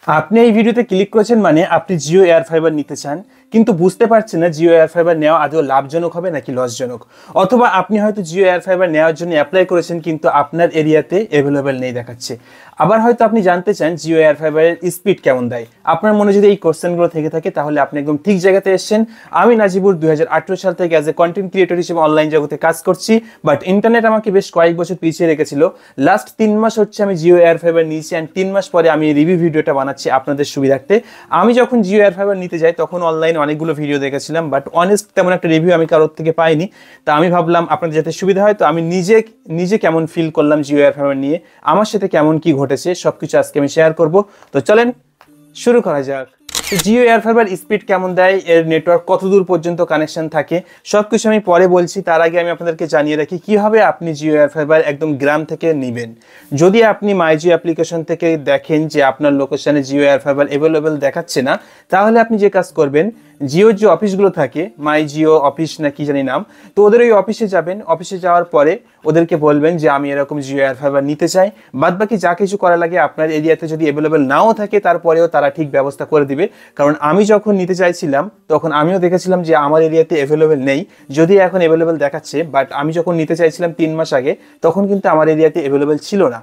আপনি এই ভিডিওতে ক্লিক করেছেন মানে আপনি জিও এয়ার ফাইবার নিতে চান, কিন্তু বুঝতে পারছেন না জিও এয়ার ফাইবার নেওয়া আদৌ লাভজনক হবে নাকি লসজনক। অথবা আপনি হয়তো জিও এয়ার ফাইবার নেওয়ার জন্য অ্যাপ্লাই করেছেন কিন্তু আপনার এরিয়াতে অ্যাভেলেবেল নেই দেখাচ্ছে। আবার হয়তো আপনি জানতে চান জিও এয়ার ফাইবারের স্পিড কেমন দেয়। আপনার মনে যদি এই কোশ্চেনগুলো থেকে থাকে তাহলে আপনি একদম ঠিক জায়গাতে এসেছেন। আমি নাজিবুর 2018 সাল থেকে অ্যাজ এ কন্টেন্ট ক্রিয়েটর হিসেবে অনলাইন জগতে কাজ করছি, বাট ইন্টারনেট আমাকে বেশ কয়েক বছর পিছিয়ে রেখেছিল। লাস্ট 3 মাস হচ্ছে আমি জিও এয়ার ফাইবার নিয়েছি, অ্যান্ড 3 মাস পরে আমি রিভিউ ভিডিওটা বানাচ্ছি আপনাদের সুবিধার্থে। আমি যখন জিও এয়ার ফাইবার নিতে যাই তখন অনলাইনে অনেকগুলো ভিডিও দেখেছিলাম, বাট অনেস্ট তেমন একটা রিভিউ আমি কারোর থেকে পাইনি। তা আমি ভাবলাম আপনাদের যাতে সুবিধা হয়, তো আমি নিজে কেমন ফিল করলাম জিও এয়ার ফাইবার নিয়ে, আমার সাথে কেমন কি ঘটেছে সবকিছু আজকে আমি শেয়ার করব। তো চলেন শুরু করা যাক। জিও এয়ার ফাইবার স্পিড কেমন দেয়, এর নেটওয়ার্ক কত দূর পর্যন্ত কানেকশন থাকে, সবকিছু আমি পরে বলছি। তার আগে আমি আপনাদেরকে জানিয়ে রাখি কিভাবে আপনি জিও এয়ার ফাইবার একদম গ্রাম থেকে নেবেন। যদি আপনি মাই জিও অ্যাপ্লিকেশন থেকে দেখেন যে আপনার লোকেশনে জিও এয়ার ফাইবার অ্যাভেলেবেল দেখাচ্ছে না, তাহলে আপনি যে কাজ করবেন, জিওর যে অফিসগুলো থাকে, মাই জিও অফিস না কি জানি নাম, তো ওদের ওই অফিসে যাবেন। অফিসে যাওয়ার পরে ওদেরকে বলবেন যে আমি এরকম জিও এয়ার ফাইবার নিতে চাই। বাদ বাকি যা কিছু করা লাগে আপনার এরিয়াতে যদি অ্যাভেলেবেল নাও থাকে তারপরেও তারা ঠিক ব্যবস্থা করে দিবে। কারণ আমি যখন নিতে চাইছিলাম তখন আমিও দেখেছিলাম যে আমার এরিয়াতে অ্যাভেলেবেল নেই, যদি এখন অ্যাভেলেবেল দেখাচ্ছে। বাট আমি যখন নিতে চাইছিলাম 3 মাস আগে, তখন কিন্তু আমার এরিয়াতে অ্যাভেলেবেল ছিল না।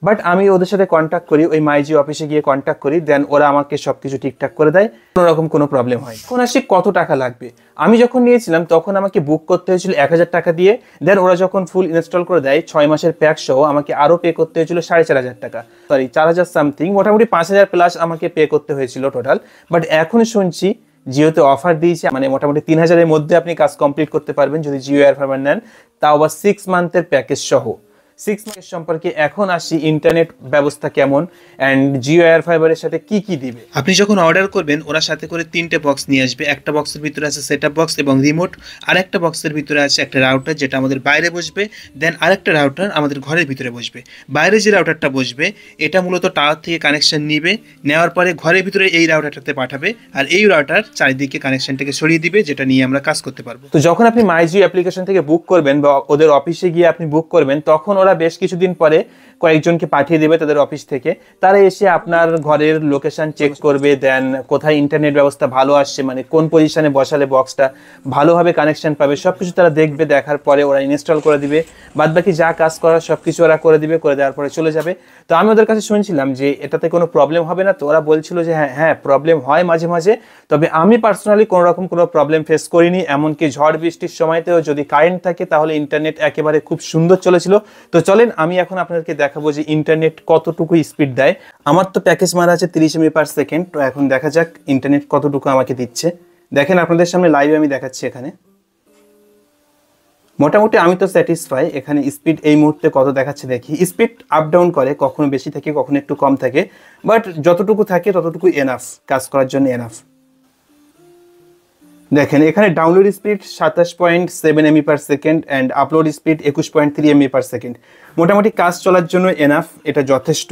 বাট আমি ওদের সাথে কন্ট্যাক্ট করি, ওই মাই জিও অফিসে গিয়ে কন্ট্যাক্ট করি, দেন ওরা আমাকে সব কিছু ঠিকঠাক করে দেয়, কোনো রকম কোনো প্রবলেম হয়। এখন আসি কত টাকা লাগবে। আমি যখন নিয়েছিলাম তখন আমাকে বুক করতে হয়েছিল 1000 টাকা দিয়ে, দেন ওরা যখন ফুল ইনস্টল করে দেয় 6 মাসের প্যাক সহ আমাকে আরও পে করতে হয়েছিল 4500 টাকা, সরি 4000 সামথিং, মোটামুটি 5000 প্লাস আমাকে পে করতে হয়েছিল টোটাল। বাট এখন শুনছি জিওতে অফার দিয়েছে, মানে মোটামুটি 3000-এর মধ্যে আপনি কাজ কমপ্লিট করতে পারবেন যদি জিও এয়ার ফাইবার নেন, তাও আবার 6 মান্থের প্যাকেজ সহ। 6 মাস সম্পর্কে এখন আসি ইন্টারনেট ব্যবস্থা কেমন অ্যান্ড জিও এয়ার ফাইবারের সাথে কি কি দিবে। আপনি যখন অর্ডার করবেন ওরা সাথে করে 3টে বক্স নিয়ে আসবে। একটা বক্সের ভিতরে আছে সেটআপ বক্স এবং রিমোট, আর একটা বক্সের ভিতরে আছে একটা রাউটার যেটা আমাদের বাইরে বসবে, দেন আরেকটা রাউটার আমাদের ঘরের ভিতরে বসবে। বাইরে যে রাউটারটা বসবে এটা মূলত টাওয়ার থেকে কানেকশন নিবে, নেওয়ার পরে ঘরের ভিতরে এই রাউটারটাতে পাঠাবে, আর এই রাউটার চারিদিকে কানেকশনটাকে সরিয়ে দিবে, যেটা নিয়ে আমরা কাজ করতে পারবো। তো যখন আপনি মাই জিও অ্যাপ্লিকেশন থেকে বুক করবেন বা ওদের অফিসে গিয়ে আপনি বুক করবেন, তখন ওরা বেশ কিছুদিন পরে কয়েকজনকে পাঠিয়ে দেবে তাদের অফিস থেকে। তারা এসে আপনার ঘরের লোকেশন চেক করবে, দেন কোথায় ইন্টারনেট ব্যবস্থা ভালো আসছে, মানে কোন পজিশনে বসালে বক্সটা ভালোভাবে কানেকশন পাবে, সবকিছু তারা দেখবে। দেখার পরে ওরা ইনস্টল করে দিবে, বাদ বাকি যা কাজ করার সবকিছু ওরা করে দিবে, করে দেওয়ার পরে চলে যাবে। তো আমি ওদের কাছে শুনছিলাম যে এটাতে কোনো প্রবলেম হবে না, তো ওরা বলছিল যে হ্যাঁ প্রবলেম হয় মাঝে মাঝে, তবে আমি পার্সোনালি কোনো রকম কোনো প্রবলেম ফেস করিনি। এমনকি ঝড় বৃষ্টির সময়তেও যদি কারেন্ট থাকে তাহলে ইন্টারনেট একেবারে খুব সুন্দর চলেছিল। তো চলেন আমি এখন আপনাদেরকে দেখাবো যে ইন্টারনেট কতটুকু স্পিড দেয়। আমার তো প্যাকেজ মারা আছে 30 MB/s, তো এখন দেখা যাক ইন্টারনেট কতটুকু আমাকে দিচ্ছে। দেখেন আপনাদের সামনে লাইভে আমি দেখাচ্ছি। এখানে মোটামুটি আমি তো স্যাটিসফাই। এখানে স্পিড এই মুহূর্তে কত দেখাচ্ছে দেখি। স্পিড আপ ডাউন করে, কখনো বেশি থাকে কখনো একটু কম থাকে, বাট যতটুকু থাকে ততটুকু এনাফ, কাজ করার জন্য এনাফ। দেখেন এখানে download speed 27.7 MB/s and upload speed 21.3 MB/s। মোটামুটি কাজ চলার জন্য এনাফ, এটা যথেষ্ট,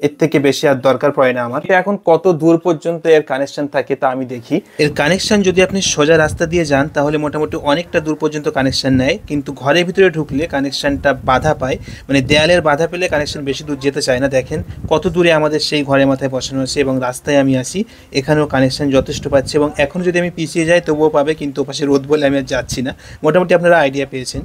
এর থেকে বেশি আর দরকার পড়ে না আমার। এখন কত দূর পর্যন্ত এর কানেকশন থাকে তা আমি দেখি। এর কানেকশন যদি আপনি সোজা রাস্তা দিয়ে যান তাহলে মোটামুটি অনেকটা দূর পর্যন্ত কানেকশন নেয়, কিন্তু ঘরের ভিতরে ঢুকলে কানেকশনটা বাধা পায়, মানে দেয়ালের বাধা পেলে কানেকশন বেশি দূর যেতে চায় না। দেখেন কত দূরে আমাদের সেই ঘরের মাথায় বসানো আছে, এবং রাস্তায় আমি আসি এখানেও কানেকশন যথেষ্ট পাচ্ছে, এবং এখন যদি আমি পিছিয়ে যাই তবুও পাবে, কিন্তু পাশে রোদ বলে আমি আর যাচ্ছি না। মোটামুটি আপনারা আইডিয়া পেয়েছেন।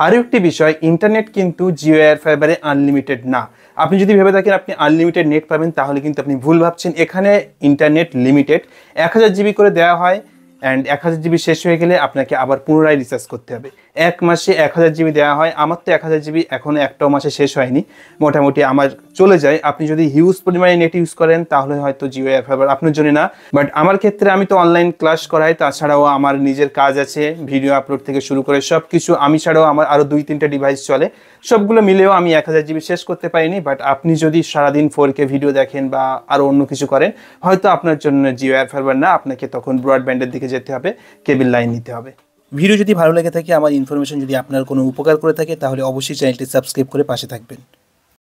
আরও একটি বিষয়, ইন্টারনেট কিন্তু জিও এয়ার ফাইবারে আনলিমিটেড না। আপনি যদি ভেবে থাকেন আপনি আনলিমিটেড নেট পাবেন তাহলে কিন্তু আপনি ভুল ভাবছেন। এখানে ইন্টারনেট লিমিটেড 1000 GB করে দেওয়া হয়, অ্যান্ড 1000 GB শেষ হয়ে গেলে আপনাকে আবার পুনরায় রিচার্জ করতে হবে। 1 মাসে 1000 GB দেওয়া হয়। আমার তো 1000 GB এখনও একটাও মাসে শেষ হয়নি, মোটামুটি আমার চলে যায়। আপনি যদি হিউজ পরিমাণে নেট ইউজ করেন তাহলে হয়তো জিও এয়ার ফাইবার আপনার জন্য না, বাট আমার ক্ষেত্রে আমি তো অনলাইন ক্লাস করাই, তাছাড়াও আমার নিজের কাজ আছে, ভিডিও আপলোড থেকে শুরু করে সব কিছু। আমি ছাড়াও আমার আরও 2-3টা ডিভাইস চলে, সবগুলো মিলেও আমি 1000 GB শেষ করতে পারিনি। বাট আপনি যদি সারাদিন 4K ভিডিও দেখেন বা আরও অন্য কিছু করেন, হয়তো আপনার জন্য জিও এয়ার ফাইবার না, আপনাকে তখন ব্রডব্যান্ডের দিকে যেতে হবে, কেবল লাইন নিতে হবে। ভিডিও যদি ভালো লেগে থাকে, আমার ইনফরমেশন যদি আপনার কোনো উপকার করে থাকে, তাহলে অবশ্যই চ্যানেলটি সাবস্ক্রাইব করে পাশে থাকবেন।